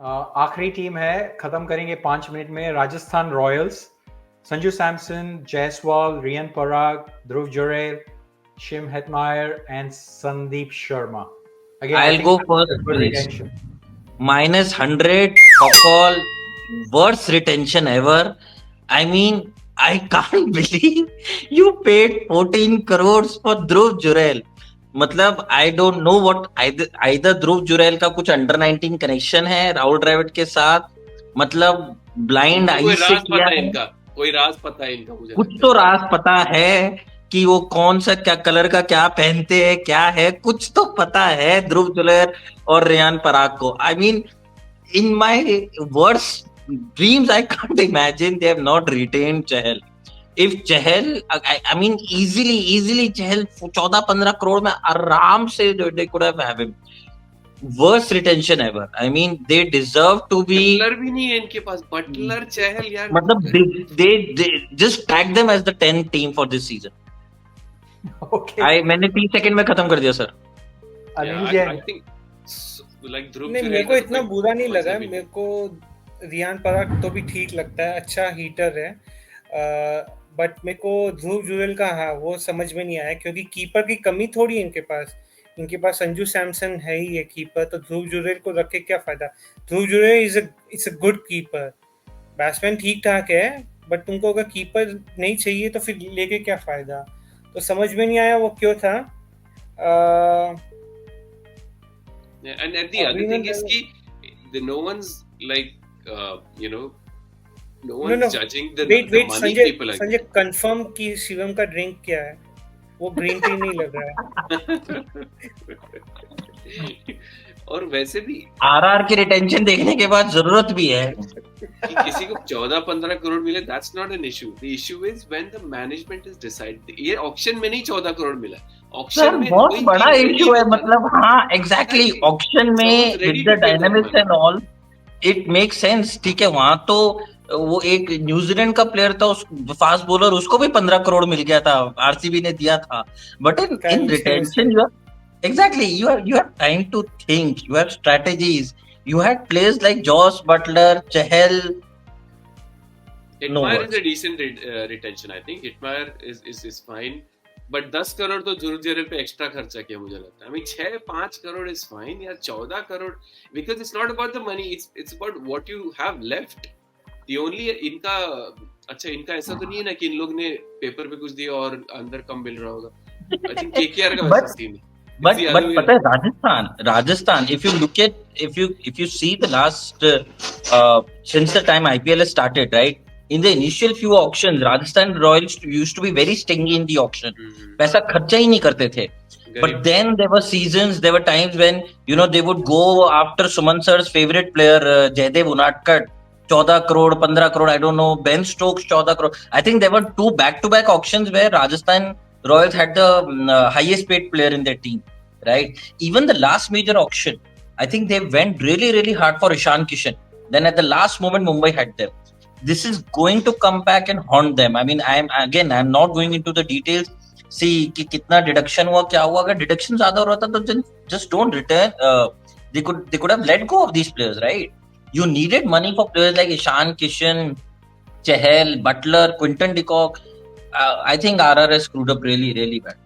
आखिरी टीम है, खत्म करेंगे 5 मिनट में। Rajasthan Royals, Sanju Samson, Jaiswal, Riyan Parag, Dhruv Jurel, Shim Hetmyer and Sandeep Sharma. Again, I I'll think go that's first, a good please. retention. -100 of all worst retention ever. I mean, I can't believe you paid 14 crores for Dhruv Jurel. मतलब I don't know what either Dhruv Jurel का कुछ under 19 connection है राहुल द्रविड़ के साथ, मतलब blind आई कोई से राज किया पता है है। इनका, कोई राज पता है इनका, मुझे कुछ लगता तो है राज पता है कि वो कौन सा क्या कलर का क्या पहनते हैं, क्या है, कुछ तो पता है ध्रुव जुरैल और रेयान पराग को। I mean, in my worst dreams, I can't imagine they have not retained Chahal. If Chahal, I mean, easily Chahal 14-15 crore में आराम से they could have him. Worst retention ever. I mean, they deserve to be. Butler भी नहीं है इनके पास, Buttler चहल यार, मतलब they just tag them as the 10th team for this season. Okay. मैंने 30 सेकंड में खत्म कर दिया sir. Anil I Jain. think like ध्रुव नहीं, जुरैल मेरे को का इतना कोई बुरा नहीं लगा. मतलब ही मेरे को रियान पराग तो भी ठीक लगता है, अच्छा हीटर है. बट मेरे को ध्रुव जुरैल का हाँ वो समझ में नहीं आया, क्योंकि कीपर की कमी थोड़ी है इनके पास. इनके पास संजू सैमसन है ही है कीपर, तो ध्रुव जुरैल को रख के क्या फायदा. Dhruv Jurel is a good keeper. Batsman ठीक ठाक है, बट तुमको अगर कीपर नहीं चाहिए तो फिर लेके क्या फायदा. तो समझ में नहीं आया वो क्यों था. And the other thing is कि no one's like no one's judging the money people like. Sanjay confirm कि शिवम का ड्रिंक क्या है, वो ग्रीन टी नहीं लग रहा है. और वैसे भी आरआर की रिटेंशन देखने के बाद जरूरत भी है कि किसी को 14-15 करोड़ मिले, that's not an issue. The issue is when the management is decided. ये ऑक्शन में नहीं 14 करोड़ मिला, ऑक्शन में बहुत बड़ा इशू है. मतलब हाँ एग्जैक्टली, ऑक्शन में with the dynamics and all it make sense. ठीक है, वहां तो वो एक न्यूजीलैंड का प्लेयर था, उस फास्ट बॉलर, उसको भी 15 करोड़ मिल गया था, आरसीबी ने दिया था. But in retention you exactly you have time to think, you have strategies, you had players like Josh Butler, Chahal. Hitmyer is a decent retention. I think Hitmyer is fine, but 10 crore तो ध्रुव जुरैल पे extra खर्चा किया मुझे लगता है. I mean 6-5 crore is fine या 14 crore, because it's not about the money, it's about what you have left. The only इनका अच्छा, इनका ऐसा तो नहीं है ना कि इन लोग ने पेपर पे कुछ दिया और अंदर कम मिल रहा होगा. I think KKR का वैसा सीन है. But पता है Rajasthan, if you see the last since the time IPL has started, right, in the initial few auctions Rajasthan Royals used to be very stingy in the auction. पैसा खर्चा ही नहीं करते थे. But then there were seasons, there were times when they would go after Suman sir's favorite player Jaydev Unadkat, 14 crore 15 crore, I don't know, Ben Stokes 14 crore. I think there were 2 back-to-back auctions where Rajasthan Royals had the highest paid player in their team, right? Even the last major auction, I think they went really hard for Ishan Kishan. Then at the last moment, Mumbai had them. This is going to come back and haunt them. I mean, I'm not going into the details. See कि कितना deduction हुआ, क्या हुआ. अगर deduction ज़्यादा हो रहा था तो just don't return. They could have let go of these players, right? You needed money for players like Ishan Kishan, Chahal, Butler, Quinton de Kock. I think RR has screwed up really bad.